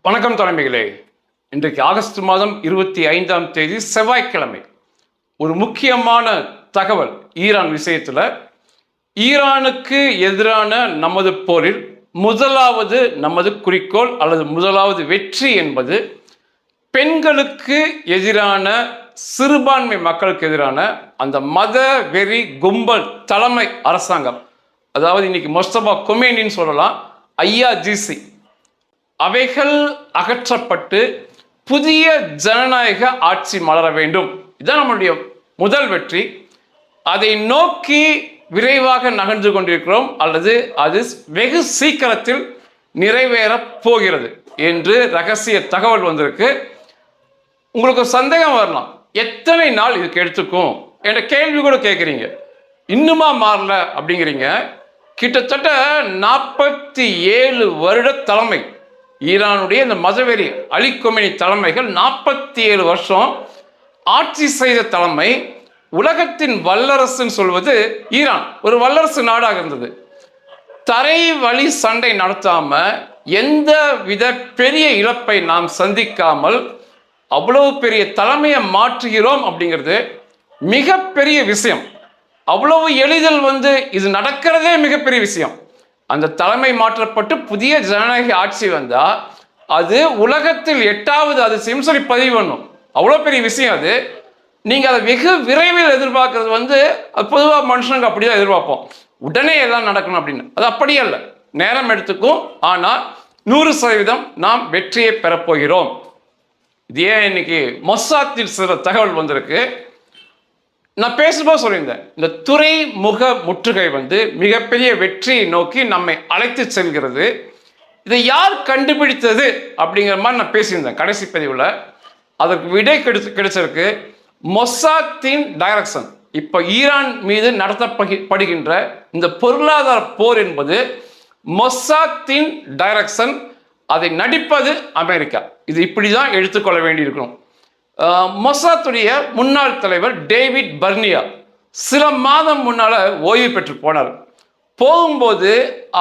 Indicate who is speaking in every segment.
Speaker 1: வணக்கம் தலைமைகளே. இன்றைக்கு ஆகஸ்ட் மாதம் 25ஆம் தேதி செவ்வாய்க்கிழமை. ஒரு முக்கியமான தகவல் ஈரான் விஷயத்தில். ஈரானுக்கு எதிரான நமது போரில் முதலாவது நமது குறிக்கோள் அல்லது முதலாவது வெற்றி என்பது பெண்களுக்கு எதிரான, சிறுபான்மை மக்களுக்கு எதிரான அந்த மத வெறி கும்பல் தலைமை அரசாங்கம், அதாவது இன்னைக்கு மொஸ்தபா கொமேனின்னு சொல்லலாம், ஐஆர்ஜிசி, அவைகள் அகற்றப்பட்டு புதிய ஜனநாயக ஆட்சி மலர வேண்டும். இதுதான் நம்முடைய முதல் வெற்றி. அதை நோக்கி விரைவாக நகர்ந்து கொண்டிருக்கிறோம், அல்லது அது வெகு சீக்கிரத்தில் நிறைவேறப் போகிறது என்று ரகசிய தகவல் வந்திருக்கு. உங்களுக்கு சந்தேகம் வரலாம், எத்தனை நாள் இதுக்கு எடுத்துக்கும் என்ற கேள்வி கூட கேட்குறீங்க. இன்னுமா மாறல அப்படிங்கிறீங்க. கிட்டத்தட்ட 47 வருட தலைமை ஈரானுடைய இந்த மதவெறி அலி கொமேனி தலைமைகள் 47 வருஷம் ஆட்சி செய்த தலைமை. உலகத்தின் வல்லரசுன்னு சொல்வது ஈரான் ஒரு வல்லரசு நாடாக இருந்தது. தரை வழி சண்டை நடத்தாம எந்த வித பெரிய இழப்பை நாம் சந்திக்காமல் அவ்வளவு பெரிய தலைமையை மாற்றுகிறோம் அப்படிங்கிறது மிகப்பெரிய விஷயம். அவ்வளவு எளிதில் இது நடக்கிறதே மிகப்பெரிய விஷயம். அந்த தலைமை மாற்றப்பட்டு புதிய ஜனநாயக ஆட்சி வந்தா அது உலகத்தில் 8வது அதிசயம் சொல்லி பதிவு பண்ணும். அவ்வளோ பெரிய விஷயம் அது. நீங்க அதை வெகு விரைவில் எதிர்பார்க்கறது அது பொதுவாக மனுஷங்க அப்படிதான் எதிர்பார்ப்போம், உடனே எல்லாம் நடக்கணும் அப்படின்னு. அது அப்படியே இல்லை, நேரம் எடுத்துக்கும். ஆனால் 100% நாம் வெற்றியை பெறப்போகிறோம். இது ஏன் இன்னைக்கு மொசாத்தில் சில தகவல் வந்திருக்கு. நான் பேசும்போது சொல்லியிருந்தேன், இந்த துறைமுக முற்றுகை மிகப்பெரிய வெற்றியை நோக்கி நம்மை அழைத்து செல்கிறது. இதை யார் கண்டுபிடித்தது அப்படிங்கிற மாதிரி நான் பேசியிருந்தேன் கடைசி பதிவில். அதற்கு விடை கிடைச்சிருக்கு. மொசாத்தின் டைரக்ஷன். இப்போ ஈரான் மீது நடத்தப்படுகின்ற இந்த பொருளாதார போர் என்பது மொசாத்தின் டைரக்ஷன். அதை நடிப்பது அமெரிக்கா. இது இப்படிதான் எடுத்துக்கொள்ள வேண்டியிருக்கும். மொசாத்துடைய முன்னாள் தலைவர் டேவிட் பர்னியா சில மாதம் முன்னால ஓய்வு பெற்று போனார். போகும்போது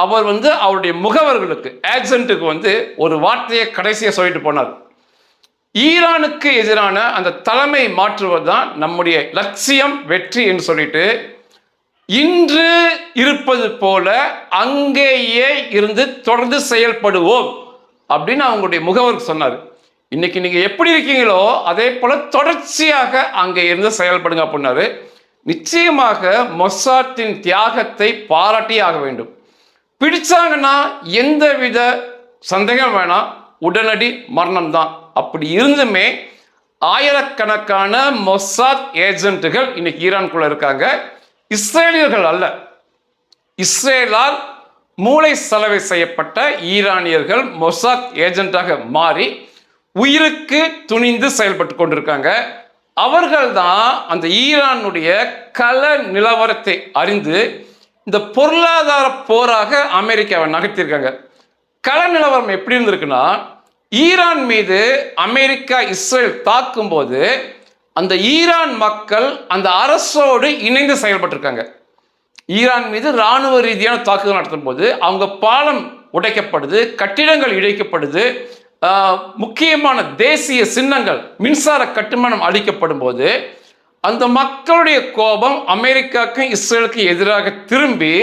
Speaker 1: அவர் அவருடைய முகவர்களுக்கு, ஏஜென்ட்டுக்கு ஒரு வார்த்தையை கடைசியாக சொல்லிட்டு போனார். ஈரானுக்கு எதிரான அந்த தலைமை மாற்றுவதுதான் நம்முடைய லட்சியம், வெற்றி என்று சொல்லிட்டு, இன்று இருப்பது போல அங்கேயே இருந்து தொடர்ந்து செயல்படுவோம் அப்படின்னு அவங்களுடைய முகவருக்கு சொன்னார். இன்னைக்கு நீங்க எப்படி இருக்கீங்களோ அதே போல தொடர்ச்சியாக அங்கே இருந்து செயல்படுங்க அப்படின்னாரு. நிச்சயமாக மொசாத்தின் தியாகத்தை பாராட்டியே ஆக வேண்டும். பிடிச்சாங்கன்னா எந்தவித சந்தேகம் வேணாம், உடனடி மரணம் தான். அப்படி இருந்துமே ஆயிரக்கணக்கான மொசாத் ஏஜென்ட்டுகள் இன்னைக்கு ஈரானுக்குள்ள இருக்காங்க. இஸ்ரேலியர்கள் அல்ல, இஸ்ரேலால் மூளை சலவை செய்யப்பட்ட ஈரானியர்கள் மொசாத் ஏஜென்ட்டாக மாறி உயிருக்கு துணிந்து செயல்பட்டு கொண்டிருக்காங்க. அவர்கள் தான் அந்த ஈரானுடைய கள நிலவரத்தை அறிந்து இந்த பொருளாதார போராக அமெரிக்காவை நகர்த்தியிருக்காங்க. கள நிலவரம் எப்படி இருந்திருக்குன்னா, ஈரான் மீது அமெரிக்கா இஸ்ரேல் தாக்கும் போது அந்த ஈரான் மக்கள் அந்த அரசோடு இணைந்து செயல்பட்டிருக்காங்க. ஈரான் மீது இராணுவ ரீதியான தாக்குதல் நடத்தும் போது அவங்க பாலம் உடைக்கப்படுது, கட்டிடங்கள் இடிக்கப்படுது, முக்கியமான தேசிய சின்னங்கள், மின்சார கட்டுமானம் அளிக்கப்படும் போது அந்த மக்களுடைய கோபம் அமெரிக்காவுக்கும் இஸ்ரேலுக்கும் எதிராக திரும்பி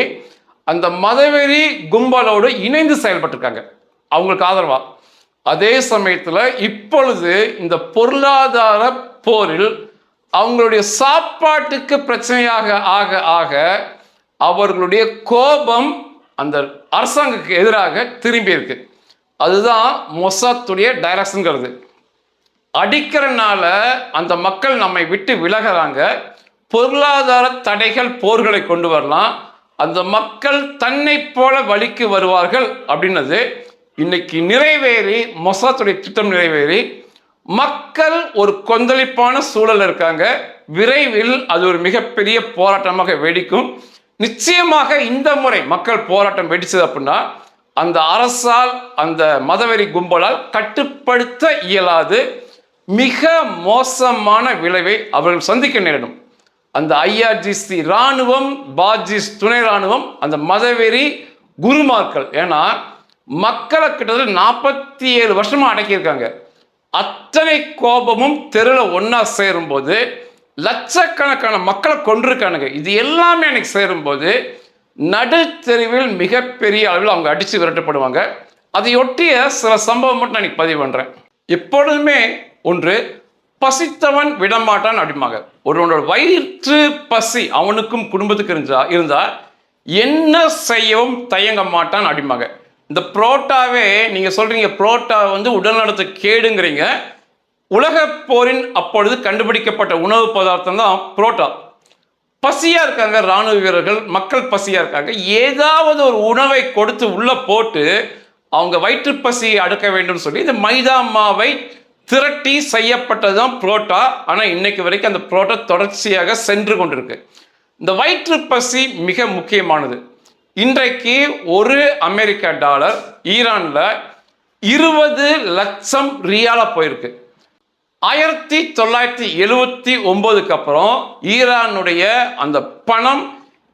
Speaker 1: அந்த மதவெறி கும்பலோடு இணைந்து செயல்பட்டிருக்காங்க அவங்களுக்கு ஆதரவா. அதே சமயத்தில் இப்பொழுது இந்த பொருளாதார போரில் அவங்களுடைய சாப்பாட்டுக்கு பிரச்சனையாக ஆக ஆக அவர்களுடைய கோபம் அந்த அரசாங்கத்துக்கு எதிராக திரும்பி இருக்கு. அதுதான் மொசாத்துடைய டைரக்ஷன்ங்கிறது. அடிக்கிறனால அந்த மக்கள் நம்மை விட்டு விலகிறாங்க. பொருளாதார தடைகள், போர்களை கொண்டு வரலாம். அந்த மக்கள் தன்னை போல வழிக்கு வருவார்கள் அப்படின்னது இன்னைக்கு நிறைவேறி, மொசாத்துடைய திட்டம் நிறைவேறி மக்கள் ஒரு கொந்தளிப்பான சூழல் இருக்காங்க. விரைவில் அது ஒரு மிகப்பெரிய போராட்டமாக வெடிக்கும். நிச்சயமாக இந்த முறை மக்கள் போராட்டம் வெடிச்சது அப்படின்னா அந்த அரசால், அந்த மதவெறி கும்பலால் கட்டுப்படுத்த இயலாது. மிக மோசமான விளைவை அவர்கள் சந்திக்க நேரிடும். அந்த ஐஆர்ஜிசி இராணுவம், பாஜிஸ் துணை இராணுவம், அந்த மதவெறி குருமார்கள். ஏன்னா மக்களை கிட்டத்தட்ட 47 வருஷமா அடக்கியிருக்காங்க. அத்தனை கோபமும் தெருவில் ஒன்னா சேரும்போது லட்சக்கணக்கான மக்களை கொண்டிருக்கானுங்க. இது எல்லாமே அன்னைக்கு சேரும்போது நடுத்தெருவில் மிகப்பெரிய அளவில் அவங்க அடித்து விரட்டப்படுவாங்க. அதையொட்டிய சில சம்பவம் மட்டும் நான் பதிவு பண்ணுறேன். எப்பொழுதுமே ஒன்று, பசித்தவன் விடமாட்டான் அப்படிம்பாங்க. ஒருவனோட வயிற்று பசி அவனுக்கும் குடும்பத்துக்கு இருந்தா என்ன செய்யவும் தயங்க மாட்டான் அப்படிம்பாங்க. இந்த புரோட்டாவே நீங்க சொல்றீங்க, புரோட்டா வந்து உடல்நலத்துக்கு கேடுங்கிறீங்க. உலக போரின் அப்பொழுது கண்டுபிடிக்கப்பட்ட உணவு பதார்த்தம் தான் புரோட்டா. பசியா இருக்காங்க ராணுவ வீரர்கள், மக்கள் பசியா இருக்காங்க, ஏதாவது ஒரு உணவை கொடுத்து உள்ள போட்டு அவங்க வயிற்று பசியை அடக்க வேண்டும் சொல்லி இந்த மைதா மாவை திரட்டி செய்யப்பட்டதுதான் புரோட்டா. ஆனால் இன்னைக்கு வரைக்கும் அந்த புரோட்டா தொடர்ச்சியாக சென்று கொண்டிருக்கு. இந்த வயிற்று பசி மிக முக்கியமானது. இன்றைக்கு ஒரு அமெரிக்க டாலர் ஈரான்ல 20 லட்சம் ரியாலா போயிருக்கு. 1979க்கு அப்புறம் ஈரானுடைய அந்த பணம்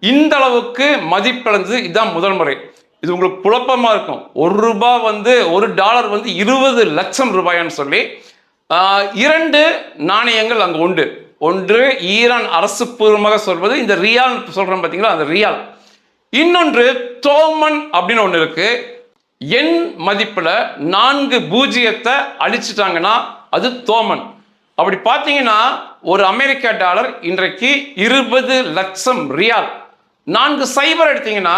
Speaker 1: இந்த அளவுக்கு மதிப்பிழந்து இதுதான் முதல் முறை. இது உங்களுக்கு குழப்பமா இருக்கும். ஒரு டாலர் வந்து 20 லட்சம் ரூபாயான்னு சொல்லி 2 நாணயங்கள் அங்கு உண்டு. ஒன்று ஈரான் அரசு பூர்வமாக சொல்வது இந்த ரியால் சொல்றோம் பார்த்தீங்களா, அந்த ரியால். இன்னொன்று தோமன் அப்படின்னு ஒன்று இருக்கு. எண் மதிப்புல 4 பூஜ்ஜியத்தை அழிச்சிட்டாங்கன்னா அது தோமன். அப்படி பார்த்தீங்கன்னா ஒரு அமெரிக்க டாலர் இன்றைக்கு 20 லட்சம் ரியால். 4 சைபர் எடுத்தீங்கன்னா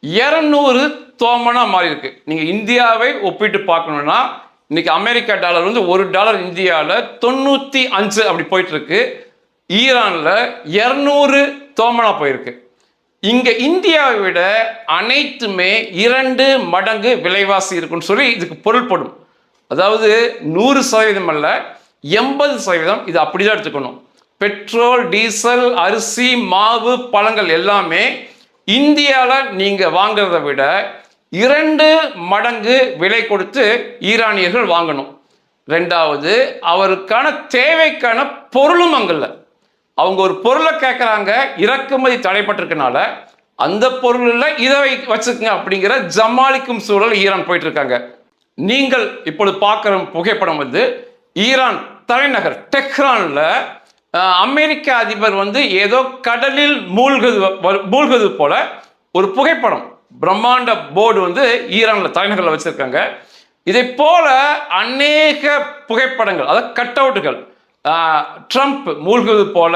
Speaker 1: 200 தோமனா மாறி இருக்கு. நீங்க இந்தியாவை ஒப்பிட்டு பார்க்கணும்னா இன்னைக்கு அமெரிக்க டாலர் வந்து ஒரு டாலர் இந்தியாவில் 95 அப்படி போயிட்டு இருக்கு. ஈரான்ல 200 தோமனா போயிருக்கு. இங்க இந்தியாவை விட அனைத்துமே 2 மடங்கு விலைவாசி இருக்குன்னு சொல்லி இதுக்கு பொருள்படும். அதாவது 100% அல்ல, 80% இது அப்படிதான் எடுத்துக்கணும். பெட்ரோல், டீசல், அரிசி, மாவு, பழங்கள் எல்லாமே இந்தியாவில் நீங்க வாங்குறதை விட 2 மடங்கு விலை கொடுத்து ஈரானியர்கள் வாங்கணும். 2வது, அவருக்கான தேவைக்கான பொருளும் அங்கல்ல. அவங்க ஒரு பொருளை கேட்குறாங்க, இறக்குமதி தடைப்பட்டிருக்கனால அந்த பொருளில் இதை வச்சுக்கங்க அப்படிங்கிற ஜமாலிக்கும் சூழல் ஈரான் போயிட்டு இருக்காங்க. நீங்கள் இப்பொழுது பார்க்குற புகைப்படம் வந்து ஈரான் தலைநகர் டெஹ்ரான்ல அமெரிக்க அதிபர் வந்து ஏதோ கடலில் மூழ்குது போல ஒரு புகைப்படம், பிரம்மாண்ட போர்டு வந்து ஈரான்ல தலைநகரில் வச்சிருக்காங்க. இதை போல அநேக புகைப்படங்கள், அதாவது கட் அவுட்டுகள், ட்ரம்ப் மூழ்குவது போல,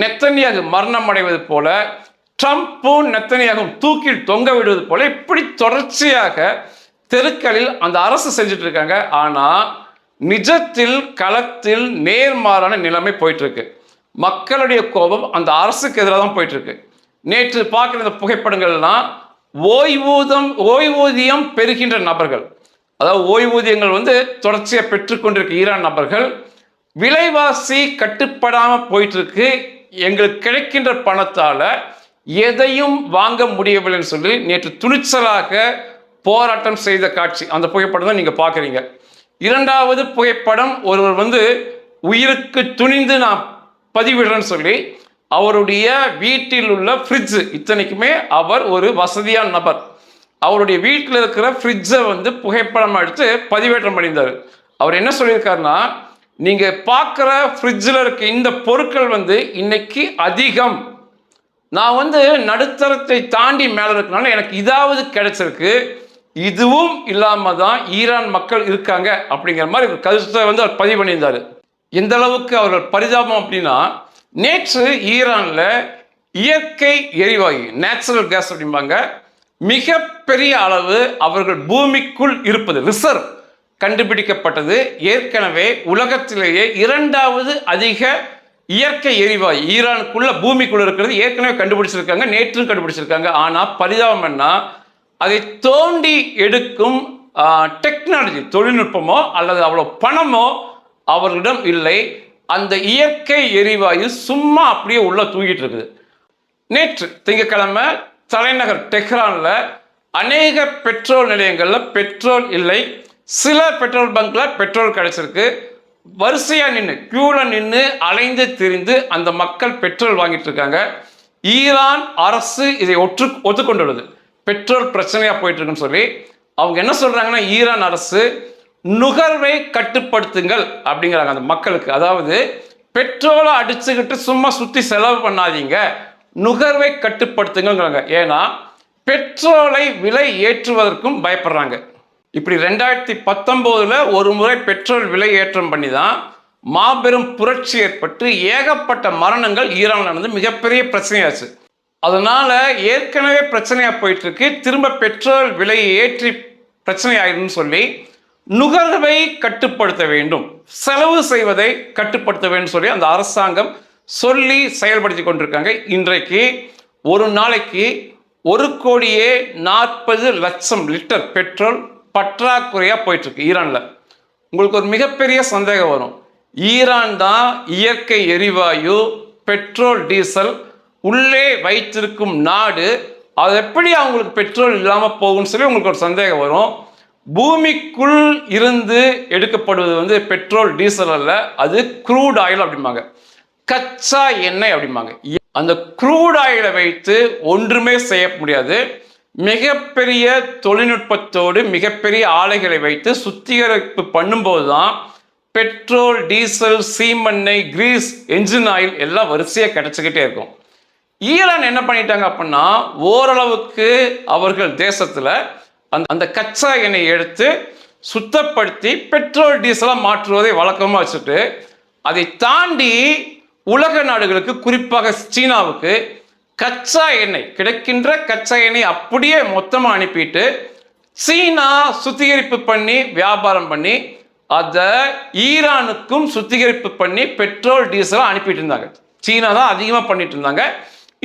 Speaker 1: நெத்தனியாக மரணம் அடைவது போல, ட்ரம்ப்பும் நெத்தனியாகவும் தூக்கில் தொங்க விடுவது போல, இப்படி தொடர்ச்சியாக தெருக்களில் அந்த அரசு செஞ்சுட்டு இருக்காங்க. ஆனா நிஜத்தில் களத்தில் நேர்மாறான நிலைமை போயிட்டு இருக்கு. மக்களுடைய கோபம் அந்த அரசுக்கு எதிராக தான் போயிட்டு இருக்கு. நேற்று பார்க்கிற இந்த புகைப்படங்கள்லாம் ஓய்வூதியம் பெறுகின்ற நபர்கள், அதாவது ஓய்வூதியங்கள் வந்து தொடர்ச்சியாக பெற்றுக்கொண்டிருக்க ஈரான் நபர்கள், விலைவாசி கட்டுப்படாம போயிட்டு இருக்கு, எங்களுக்கு கிடைக்கின்ற பணத்தால எதையும் வாங்க முடியவில்லைன்னு சொல்லி நேற்று துணிச்சலாக போராட்டம் செய்த காட்சி, அந்த புகைப்படம் தான் நீங்க பாக்குறீங்க. 2வது புகைப்படம், ஒருவர் வந்து உயிருக்கு துணிந்து நான் பதிவிடுறேன்னு சொல்லி அவருடைய வீட்டில் உள்ள ஃப்ரிட்ஜ், இத்தனைக்குமே அவர் ஒரு வசதியான நபர், அவருடைய வீட்டில் இருக்கிற ஃப்ரிட்ஜை வந்து புகைப்படம் எடுத்து பதிவேற்றம் பண்ணியிருந்தார். அவர் என்ன சொல்லியிருக்காருன்னா, நீங்க பார்க்குற ஃப்ரிட்ஜில் இருக்க இந்த பொருட்கள் வந்து இன்னைக்கு அதிகம், நான் வந்து நடுத்தரத்தை தாண்டி மேலே இருக்கனால எனக்கு இதாவது கிடைச்சிருக்கு, இதுவும் இல்லாம தான் ஈரான் மக்கள் இருக்காங்க அப்படிங்கிற மாதிரி ஒரு கருத்தை வந்து அவர் பதிவு பண்ணியிருந்தாரு. எந்த அளவுக்கு அவர்கள் பரிதாபம் அப்படின்னா, நேற்று ஈரான்ல இயற்கை எரிவாயு, நேச்சுரல் கேஸ் அப்படிம்பாங்க, மிகப்பெரிய அளவு அவர்கள் பூமிக்குள் இருப்பது ரிசர்வ் கண்டுபிடிக்கப்பட்டது. ஏற்கனவே உலகத்திலேயே 2வது அதிக இயற்கை எரிவாயு ஈரானுக்குள்ள பூமிக்குள்ள இருக்கிறது ஏற்கனவே கண்டுபிடிச்சிருக்காங்க, நேற்றும் கண்டுபிடிச்சிருக்காங்க. ஆனா பரிதாபம் என்ன, அதை தோண்டி எடுக்கும் டெக்னாலஜி, தொழில்நுட்பமோ அல்லது அவ்வளவு பணமோ அவர்களிடம் இல்லை. அந்த இயற்கை எரிவாயு சும்மா அப்படியே உள்ள தூங்கிட்டு இருக்குது. நேற்று திங்கட்கிழமை தலைநகர் டெஹ்ரான்ல அநேக பெட்ரோல் நிலையங்கள்ல பெட்ரோல் இல்லை, சில பெட்ரோல் பங்க்ல பெட்ரோல் கிடைச்சிருக்கு. வரிசையா நின்று கியூல நின்று அலைந்து திரிந்து அந்த மக்கள் பெட்ரோல் வாங்கிட்டு இருக்காங்க. ஈரான் அரசு இதை ஒத்துக்கொண்டுள்ளது, பெட்ரோல் பிரச்சனையா போயிட்டு இருக்குன்னு சொல்லி. அவங்க என்ன சொல்றாங்கன்னா, ஈரான் அரசு நுகர்வை கட்டுப்படுத்துங்கள் அப்படிங்கிறாங்க அந்த மக்களுக்கு. அதாவது பெட்ரோலை அடிச்சுக்கிட்டு சும்மா சுற்றி செலவு பண்ணாதீங்க, நுகர்வை கட்டுப்படுத்துங்கிறாங்க. ஏன்னா பெட்ரோலை விலை ஏற்றுவதற்கும் பயப்படுறாங்க. இப்படி 2019 ஒரு முறை பெட்ரோல் விலை ஏற்றம் பண்ணி தான் மாபெரும் புரட்சி ஏற்பட்டு ஏகப்பட்ட மரணங்கள் ஈரான் நடந்து மிகப்பெரிய பிரச்சனையாச்சு. அதனால ஏற்கனவே பிரச்சனையா போயிட்டு இருக்கு, திரும்ப பெட்ரோல் விலையை ஏற்றி பிரச்சனை ஆயிடும்னு சொல்லி நுகர்வை கட்டுப்படுத்த வேண்டும், செலவு செய்வதை கட்டுப்படுத்த வேண்டும் சொல்லி அந்த அரசாங்கம் சொல்லி செயல்படுத்தி கொண்டிருக்காங்க. இன்றைக்கு ஒரு நாளைக்கு 1,40,00,000 லிட்டர் பெட்ரோல் பற்றாக்குறையா போயிட்டு இருக்கு ஈரான்ல. உங்களுக்கு ஒரு மிகப்பெரிய சந்தேகம் வரும், ஈரான் தான் இயற்கை எரிவாயு பெட்ரோல் டீசல் உள்ளே வைத்திருக்கும் நாடு, அது எப்படி அவங்களுக்கு பெட்ரோல் இல்லாமல் போகும்னு சொல்லி உங்களுக்கு ஒரு சந்தேகம் வரும். பூமிக்குள் இருந்து எடுக்கப்படுவது பெட்ரோல் டீசல் அல்ல, அது க்ரூட் ஆயில் அப்படிம்பாங்க, கச்சா எண்ணெய் அப்படிம்பாங்க. அந்த க்ரூட் ஆயிலை வைத்து ஒன்றுமே செய்ய முடியாது. மிகப்பெரிய தொழில்நுட்பத்தோடு மிகப்பெரிய ஆலைகளை வைத்து சுத்திகரிப்பு பண்ணும்போது தான் பெட்ரோல் டீசல் சீமெண்ணெய் கிரீஸ் என்ஜின் ஆயில் எல்லாம் வரிசையாக கிடைச்சிக்கிட்டே இருக்கும். ஈரான் என்ன பண்ணிட்டாங்க அப்படின்னா, ஓரளவுக்கு அவர்கள் தேசத்தில் அந்த கச்சா எண்ணெய் எடுத்து சுத்தப்படுத்தி பெட்ரோல் டீசலாக மாற்றுவதை வழக்கமாக வச்சுட்டு, அதை தாண்டி உலக நாடுகளுக்கு குறிப்பாக சீனாவுக்கு கச்சா எண்ணெய் கிடைக்கின்ற கச்சா எண்ணெய் அப்படியே மொத்தமாக அனுப்பிட்டு சீனா சுத்திகரிப்பு பண்ணி வியாபாரம் பண்ணி அதை ஈரானுக்கும் சுத்திகரிப்பு பண்ணி பெட்ரோல் டீசலாக அனுப்பிட்டு இருந்தாங்க. சீனா தான் அதிகமாக பண்ணிட்டு இருந்தாங்க,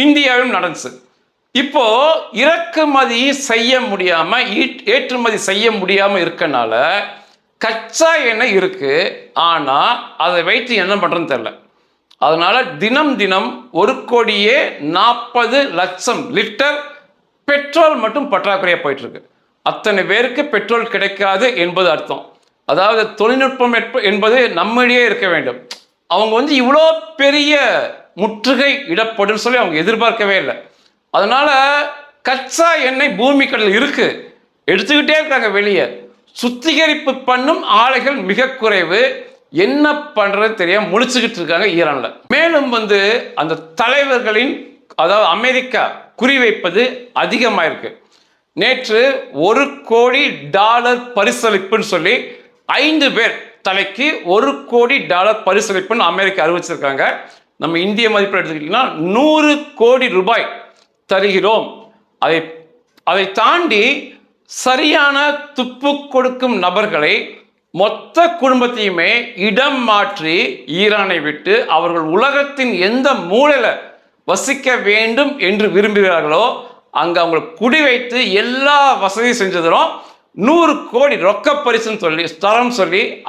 Speaker 1: இந்தியாவிலும் நடந்துச்சு. இப்போ இறக்குமதி செய்ய முடியாம ஏற்றுமதி செய்ய முடியாம இருக்கனால கச்சா எண்ணெய் இருக்கு, ஆனா அதை வைத்து என்ன பண்றதுன்னு தெரியல. அதனால தினம் தினம் 1,40,00,000 லிட்டர் பெட்ரோல் மட்டும் பற்றாக்குறையா போயிட்டு இருக்கு. அத்தனை பேருக்கு பெட்ரோல் கிடைக்காது என்பது அர்த்தம். அதாவது தொழில்நுட்பம் என்பது நம்மிடையே இருக்க வேண்டும். அவங்க இவ்வளோ பெரிய முற்றுகை இடப்படும் சொல்லி அவங்க எதிர்பார்க்கவே இல்லை. அதனால கச்சா எண்ணெய் பூமிக்கடல் இருக்கு, எடுத்துக்கிட்டே இருக்காங்க வெளியே. சுத்திகரிப்பு பண்ணும் ஆலைகள் மிக குறைவு, என்ன பண்றது தெரியாம முழிச்சுக்கிட்டு இருக்காங்க ஈரான்ல. மேலும் அந்த தலைவர்களின், அதாவது அமெரிக்கா குறிவைப்பது அதிகமாயிருக்கு. நேற்று $1 கோடி பரிசளிப்புன்னு சொல்லி 5 பேர் தலைக்கு $1 கோடி பரிசளிப்புன்னு அமெரிக்கா அறிவிச்சிருக்காங்க. நம்ம இந்திய மதிப்பில் எடுத்துக்கிட்டீங்கன்னா 100 கோடி ரூபாய் தருகிறோம். அதை தாண்டி சரியான துப்பு கொடுக்கும் நபர்களை மொத்த குடும்பத்தையுமே இடம் மாற்றி ஈரானை விட்டு அவர்கள் உலகத்தின் எந்த மூலையில வசிக்க வேண்டும் என்று விரும்புகிறார்களோ அங்க அவங்களை குடி வைத்து எல்லா வசதியும் செஞ்சு தரும். 100 கோடி ரொக்க பரிசுன்னு சொல்லி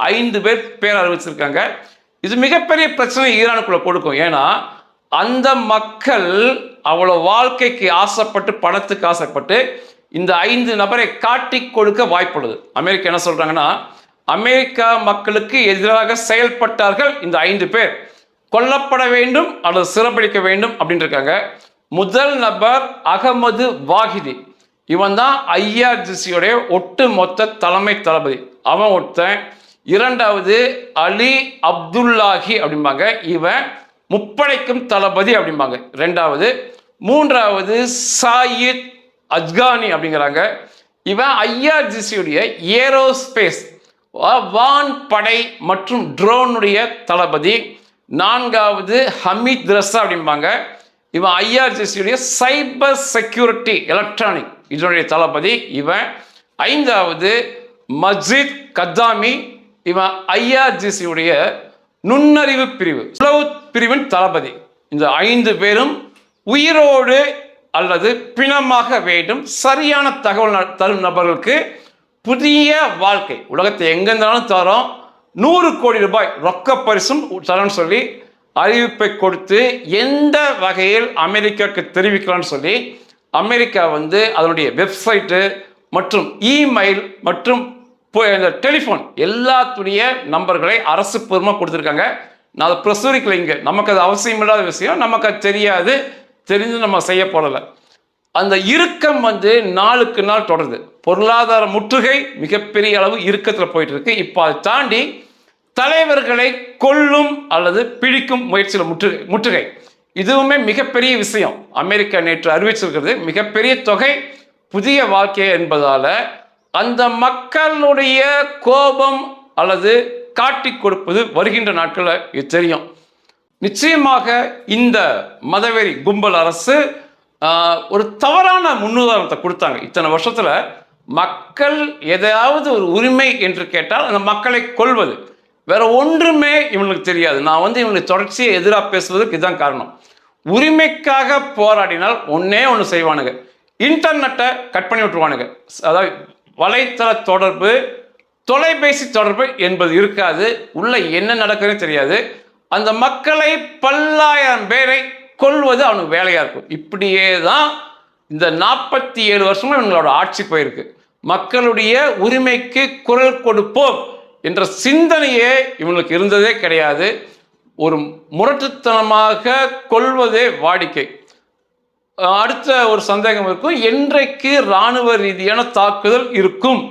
Speaker 1: 5 பேர் அறிவிச்சிருக்காங்க. இது மிகப்பெரிய பிரச்சனை ஈரானுக்குள்ள கொடுக்கும். ஏன்னா அந்த மக்கள் அவ்வளோ வாழ்க்கைக்கு ஆசைப்பட்டு பணத்துக்கு ஆசைப்பட்டு இந்த 5 நபரை காட்டி கொடுக்க வாய்ப்புள்ளது. அமெரிக்கா என்ன சொல்றாங்கன்னா, அமெரிக்கா மக்களுக்கு எதிராக செயல்பட்டார்கள் இந்த 5 பேர், கொல்லப்பட வேண்டும் அல்லது சிறைப்பிடிக்க வேண்டும் அப்படின்னு இருக்காங்க. முதல் நபர் அகமது வாஹிதி, இவன் தான் ஐஆர்ஜிசியோடைய ஒட்டு மொத்த தலைமை தளபதி, அவன் ஒருத்தன். இரண்டாவது அலி அப்துல்லாஹி அப்படிம்பாங்க, இவன் முப்படைக்கும் தளபதி அப்படிம்பாங்க ரெண்டாவது. மூன்றாவது சாயித் அஜ்கானி அப்படிங்கிறாங்க, இவன் ஐஆர்ஜிசியுடைய ஏரோஸ்பேஸ் வான்படை மற்றும் ட்ரோனுடைய தளபதி. நான்காவது ஹமீத் ரஸா அப்படிம்பாங்க, இவன் ஐஆர்ஜிசியுடைய சைபர் செக்யூரிட்டி எலக்ட்ரானிக் இதனுடைய தளபதி இவன். ஐந்தாவது மஜித் கத்தாமி, இவன் ஐஆர்ஜிசியுடைய நுண்ணறிவு பிரிவு பிரிவின் தளபதி. இந்த 5 பேரும் உயிரோடு அல்லது பிணமாக வேண்டும். சரியான தகவல் தரும் நபர்களுக்கு புதிய வாழ்க்கை உலகத்தை எங்கிருந்தாலும் தரோம், 100 கோடி ரூபாய் ரொக்க பரிசும் தரன்னு சொல்லி அறிவிப்பை கொடுத்து எந்த வகையில் அமெரிக்காவுக்கு தெரிவிக்கலாம்னு சொல்லி அமெரிக்கா அதனுடைய வெப்சைட்டு மற்றும் இமெயில் மற்றும் டெலிஃபோன் எல்லாத்துடைய நம்பர்களை அரசு பூர்வமாக கொடுத்துருக்காங்க. நான் அதை பிரசுரிக்கல இங்கே, நமக்கு அது அவசியம் இல்லாத விஷயம், நமக்கு அது தெரியாது, தெரிஞ்சு நம்ம செய்ய போடலை. அந்த இறுக்கம் நாளுக்கு நாள் தொடருது. பொருளாதார முற்றுகை மிகப்பெரிய அளவு இறுக்கத்தில் போயிட்டு இருக்கு. இப்போ அதை தாண்டி தலைவர்களை கொல்லும் அல்லது பிடிக்கும் முயற்சியில் முற்றுகை இதுவுமே மிகப்பெரிய விஷயம். அமெரிக்கா நேற்று அறிவிச்சிருக்கிறது மிகப்பெரிய தொகை புதிய வாழ்க்கை என்பதால அந்த மக்களுடைய கோபம் அல்லது காட்டி கொடுப்பது வருகின்ற நாட்களில் இது தெரியும். நிச்சயமாக இந்த மதவெறி கும்பல் அரசு ஒரு தவறான முன்னுதாரணத்தை கொடுத்தாங்க. இத்தனை வருஷத்துல மக்கள் எதையாவது ஒரு உரிமை என்று கேட்டால் அந்த மக்களை கொல்வது, வேற ஒன்றுமே இவங்களுக்கு தெரியாது. நான் இவங்களுக்கு தொடர்ச்சியை எதிராக பேசுவதற்கு இதுதான் காரணம். உரிமைக்காக போராடினால் ஒன்னே ஒன்று செய்வானுங்க, இன்டர்நெட்டை கட் பண்ணி விட்டுருவானுங்க. அதாவது வலைத்தள தொடர்பு, தொலைபேசி தொடர்பு என்பது இருக்காது. உள்ள என்ன நடக்குதுன்னு தெரியாது. அந்த மக்களை பல்லாயிரம் பேரை கொள்வது அவனுக்கு வேலையா இருக்கும். இப்படியே தான் இந்த 47 வருஷமும் இவங்களோட ஆட்சி போயிருக்கு. மக்களுடைய உரிமைக்கு குரல் கொடுப்போம் என்ற சிந்தனையே இவங்களுக்கு இருந்ததே கிடையாது. ஒரு முரட்டுத்தனமாக கொள்வதே வாடிக்கை. அடுத்த ஒரு சந்தேகம் இருக்கும், என்றைக்கு இராணுவ ரீதியான தாக்குதல் இருக்கும்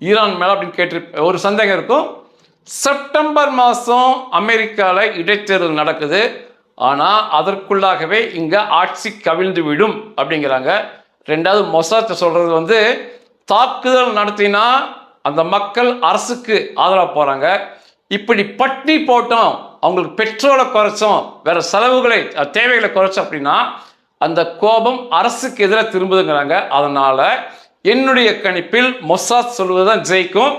Speaker 1: ஈரான் மேல அப்படின்னு கேட்டு ஒரு சந்தேகம் இருக்கும். செப்டம்பர் மாதம் அமெரிக்காவில் இடைத்தேர்தல் நடக்குது. ஆனால் அதற்குள்ளாகவே இங்கே ஆட்சி கவிழ்ந்து விடும் அப்படிங்கிறாங்க. ரெண்டாவது மொசாத் சொல்கிறது தாக்குதல் நடத்தினா அந்த மக்கள் அரசுக்கு ஆதரவாக போகிறாங்க. இப்படி பட்டி போட்டோம், அவங்களுக்கு பெட்ரோலை குறைச்சோம், வேற செலவுகளை தேவைகளை குறைச்சோம் அப்படின்னா அந்த கோபம் அரசுக்கு எதிராக திரும்புதுங்கிறாங்க. அதனால என்னுடைய கணிப்பில் மொசாத் சொல்வதுதான் ஜெயிக்கும்.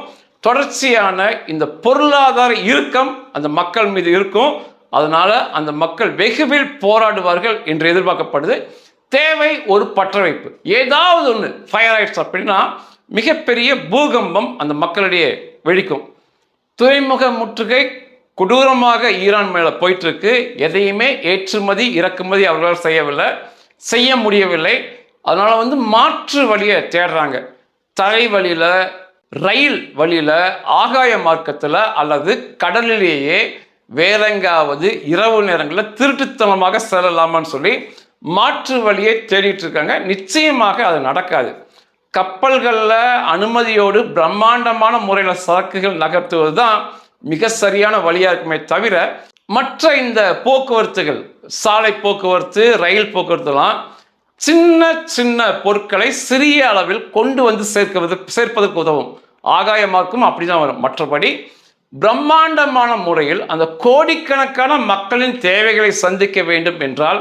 Speaker 1: தொடர்ச்சியான இந்த பொருளாதார இறுக்கம் அந்த மக்கள் மீது இருக்கும். அதனால அந்த மக்கள் வெகுவில் போராடுவார்கள் என்று எதிர்பார்க்கப்படுது. தேவை ஒரு பற்ற வைப்பு, ஏதாவது ஒன்று ஃபயர் ஆயிடுச்சு அப்படின்னா மிகப்பெரிய பூகம்பம் அந்த மக்களிடையே வெடிக்கும். துறைமுக முற்றுகை கொடூரமாக ஈரான் மேல போயிட்டு இருக்கு. எதையுமே ஏற்றுமதி இறக்குமதி அவர்களால் செய்ய முடியவில்லை. அதனால மாற்று வழியை தேடுறாங்க. தரை வழியில, ரயில் வழியில, ஆகாய மார்க்கத்தில் அல்லது கடலிலேயே வேறெங்காவது இரவு நேரங்களில் திருட்டுத்தனமாக செல்லலாமான்னு சொல்லி மாற்று வழியை தேடிட்டு இருக்காங்க. நிச்சயமாக அது நடக்காது. கப்பல்களில் அனுமதியோடு பிரம்மாண்டமான முறையில் சரக்குகள் நகர்த்துவது தான் மிக சரியான வழியாக இருக்குமே தவிர மற்ற இந்த போக்குவரத்துகள், சாலை போக்குவரத்து, ரயில் போக்குவரத்துலாம் சின்ன சின்ன பொருட்களை சிறிய அளவில் கொண்டு சேர்ப்பதற்கு உதவும். ஆகாயமாக்கும் அப்படிதான் வரும். மற்றபடி பிரம்மாண்டமான முறையில் அந்த கோடிக்கணக்கான மக்களின் தேவைகளை சந்திக்க வேண்டும் என்றால்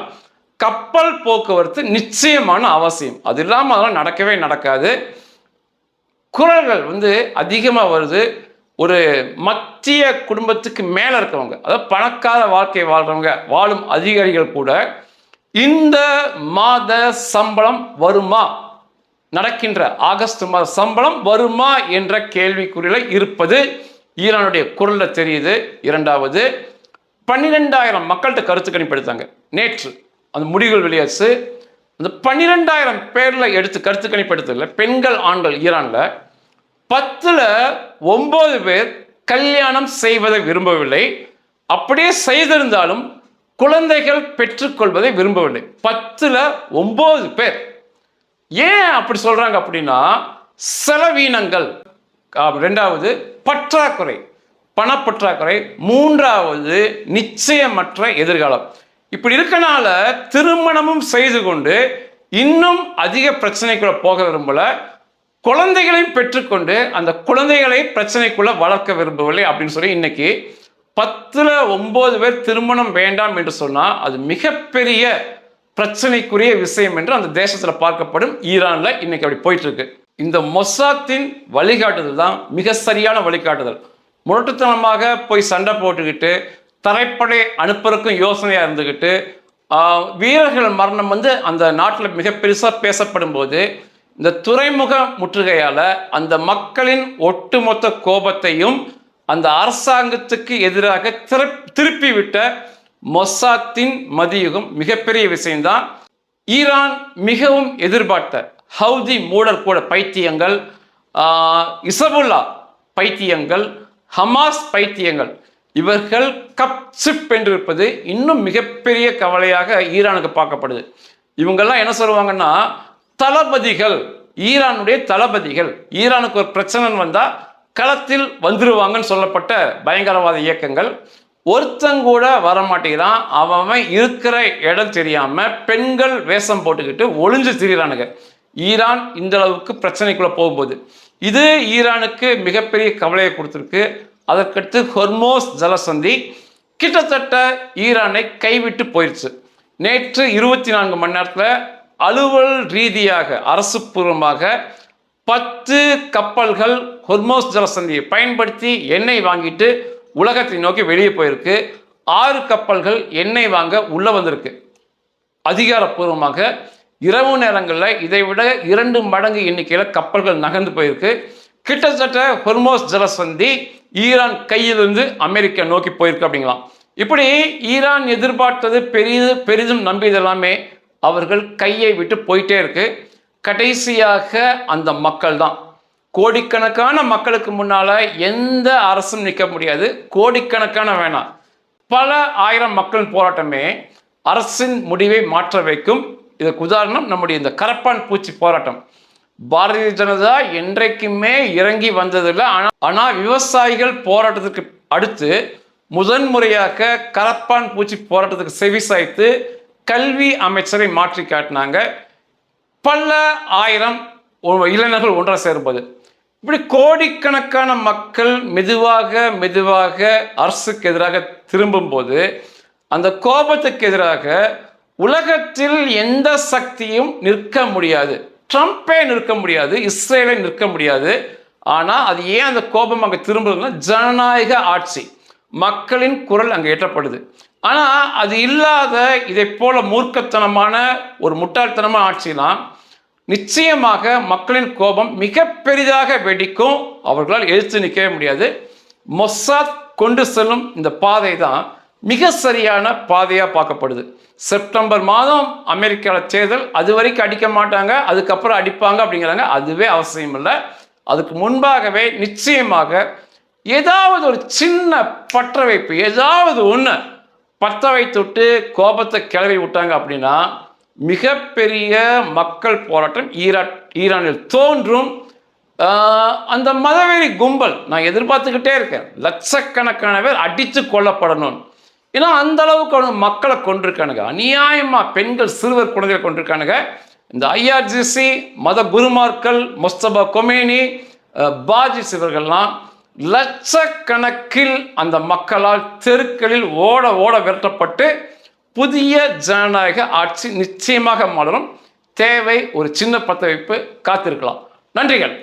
Speaker 1: கப்பல் போக்குவரத்து நிச்சயமான அவசியம். அது இல்லாமல் அதெல்லாம் நடக்காது. குரல்கள் அதிகமாக வருது. ஒரு மத்திய குடும்பத்துக்கு மேலே இருக்கிறவங்க, அதாவது பணக்கார வாழ்க்கை வாழும் அதிகாரிகள் கூட இந்த மாத சம்பளம் வருமா, நடக்கின்ற ஆகஸ்ட் மாத சம்பளம் வருமா என்ற கேள்விக்குறியில இருப்பது ஈரானுடைய குரல்ல தெரியுது. இரண்டாவது, 12,000 மக்கள்கிட்ட கருத்து கணிப்பு எடுத்தாங்க நேற்று. அந்த முடிவுகள் வெளியாச்சு. அந்த 12,000 பேர்ல எடுத்து கருத்து கணிப்பு எடுத்ததில்ல பெண்கள் ஆண்கள் ஈரான்ல 10ல் 9 பேர் கல்யாணம் செய்வதை விரும்பவில்லை. அப்படியே செய்திருந்தாலும் குழந்தைகள் பெற்றுக்கொள்வதை விரும்பவில்லை. 10ல் 9 பேர். ஏன் அப்படி சொல்றாங்க அப்படின்னா செலவீனங்கள், ரெண்டாவது பற்றாக்குறை, பணப்பற்றாக்குறை, மூன்றாவது நிச்சயமற்ற எதிர்காலம். இப்படி இருக்கனால திருமணமும் செய்து கொண்டு இன்னும் அதிக பிரச்சனைக்குள்ள போக விரும்பல, குழந்தைகளையும் பெற்றுக்கொண்டு அந்த குழந்தைகளை பிரச்சனைக்குள்ள வளர்க்க விரும்பவில்லை அப்படின்னு சொல்லி இன்னைக்கு 10ல் 9 பேர் திருமணம் வேண்டாம் என்று சொன்னா அது மிகப்பெரிய பிரச்சனைக்குரிய விஷயம் என்று அந்த தேசத்தில் பார்க்கப்படும். ஈரான்ல இன்னைக்கு அப்படி போயிட்டு இருக்கு. இந்த மொசாத்தின் வழிகாட்டுதல் தான் மிக சரியான வழிகாட்டுதல். முரட்டுத்தனமாக போய் சண்டை போட்டுக்கிட்டு தரைப்படை அனுப்புறதுக்கும் யோசனையா இருந்துக்கிட்டு வீரர்கள் மரணம் அந்த நாட்டில் மிக பெருசாக பேசப்படும் போது இந்த துறைமுக முற்றுகையால அந்த மக்களின் ஒட்டுமொத்த கோபத்தையும் அந்த அரசாங்கத்துக்கு எதிராக திருப்பி விட்ட மொசாத்தின் மதியுகம் மிகப்பெரிய விஷயம்தான். ஈரான் மிகவும் எதிர்பார்த்த ஹவுதி மூடர் கூட பைத்தியங்கள், இசபுல்லா பைத்தியங்கள், ஹமாஸ் பைத்தியங்கள், இவர்கள் கப் சிப் என்றிருப்பது இன்னும் மிகப்பெரிய கவலையாக ஈரானுக்கு பார்க்கப்படுது. இவங்கெல்லாம் என்ன சொல்லுவாங்கன்னா, தளபதிகள், ஈரானுடைய தளபதிகள், ஈரானுக்கு ஒரு பிரச்சனை வந்தா களத்தில் வந்துருவாங்கன்னு சொல்லப்பட்ட பயங்கரவாத இயக்கங்கள் ஒருத்தங்கூட வரமாட்டேங்கிறான். அவன் இருக்கிற இடம் தெரியாம பெண்கள் வேஷம் போட்டுக்கிட்டு ஒளிஞ்சு திரிகிறானுங்க. ஈரான் இந்த அளவுக்கு பிரச்சனைக்குள்ள போகும்போது இது ஈரானுக்கு மிகப்பெரிய கவலையை கொடுத்துருக்கு. அதற்கடுத்து ஹொர்மோஸ் ஜலசந்தி கிட்டத்தட்ட ஈரானை கைவிட்டு போயிடுச்சு. நேற்று 24 மணி நேரத்தில் அலுவல் ரீதியாக அரசு பூர்வமாக 10 கப்பல்கள் ஹொர்மோஸ் ஜலசந்தியை பயன்படுத்தி எண்ணெய் வாங்கிட்டு உலகத்தை நோக்கி வெளியே போயிருக்கு. 6 கப்பல்கள் எண்ணெய் வாங்க உள்ள வந்திருக்கு. அதிகாரப்பூர்வமாக இரவு நேரங்களில் இதை விட 2 மடங்கு எண்ணிக்கையில் கப்பல்கள் நகர்ந்து போயிருக்கு. கிட்டத்தட்ட ஹொர்மோஸ் ஜலசந்தி ஈரான் கையிலிருந்து அமெரிக்கா நோக்கி போயிருக்கு அப்படிங்களாம். இப்படி ஈரான் எதிர்பார்த்தது பெரிதும் நம்பியது எல்லாமே அவர்கள் கையை விட்டு போயிட்டே இருக்கு. கடைசியாக அந்த மக்கள் தான், கோடிக்கணக்கான மக்களுக்கு முன்னால எந்த அரசும் நிற்க முடியாது. கோடிக்கணக்கான வேணாம், பல ஆயிரம் மக்கள் போராட்டமே அரசின் முடிவை மாற்ற வைக்கும். இதற்கு உதாரணம் நம்முடைய இந்த கரப்பான் பூச்சி போராட்டம். பாரதிய ஜனதா என்றைக்குமே இறங்கி வந்ததில்லை. ஆனால் விவசாயிகள் போராட்டத்துக்கு அடுத்து முதன்முறையாக கரப்பான் பூச்சி போராட்டத்துக்கு செவிசாய்த்து கல்வி அமைச்சரை மாற்றி காட்டினாங்க. பல ஆயிரம் இளைஞர்கள் ஒன்றாக சேரும்போது இப்படி கோடிக்கணக்கான மக்கள் மெதுவாக அரசுக்கு எதிராக திரும்பும் போது அந்த கோபத்துக்கு எதிராக உலகத்தில் எந்த சக்தியும் நிற்க முடியாது. ட்ரம்பே நிற்க முடியாது, இஸ்ரேலை நிற்க முடியாது. ஆனால் அது ஏன் அந்த கோபம் அங்கே திரும்புதுன்னா, ஜனநாயக ஆட்சி, மக்களின் குரல் அங்கே ஏற்றப்படுது. ஆனால் அது இல்லாத இதை போல மூர்க்கத்தனமான ஒரு முட்டாள்தனமான ஆட்சிலாம் நிச்சயமாக மக்களின் கோபம் மிக பெரிதாக வெடிக்கும். அவர்களால் எதிர்த்து நிற்கவே முடியாது. மொசாத் கொண்டு செல்லும் இந்த பாதை தான் மிக சரியான பாதையாக பார்க்கப்படுது. செப்டம்பர் மாதம் அமெரிக்காவில் தேர்தல், அது வரைக்கும் அடிக்க மாட்டாங்க, அதுக்கப்புறம் அடிப்பாங்க அப்படிங்கிறாங்க. அதுவே அவசியம் இல்லை. அதுக்கு முன்பாகவே நிச்சயமாக ஏதாவது ஒரு சின்ன பற்ற வைப்பு, ஏதாவது ஒன்று பற்ற வைத்துட்டு கோபத்தை கிளறி விட்டாங்க அப்படின்னா மிகப்பெரிய மக்கள் போராட்டம் ஈரானில் தோன்றும். அந்த மதவெறி கும்பல் நான் எதிர்பார்த்துக்கிட்டே இருக்கேன், லட்சக்கணக்கான பேர் அடித்து கொல்லப்படணும். ஏன்னா அந்த அளவுக்கு அவங்க மக்களை கொண்டிருக்கானுங்க, அநியாயமாக பெண்கள் சிறுவர் குழந்தைகளை கொண்டிருக்கானுங்க. இந்த IRGC மத குருமார்கள், முஸ்தபா கொமேனி, பாஜிஸ் இவர்கள்லாம் லட்சக்கணக்கில் அந்த மக்களால் தெருக்களில் ஓட விரட்டப்பட்டு புதிய ஜனநாயக ஆட்சி நிச்சயமாக மாறும். தேவை ஒரு சின்ன பத்த வைப்பு, காத்திருக்கலாம். நன்றிகள்.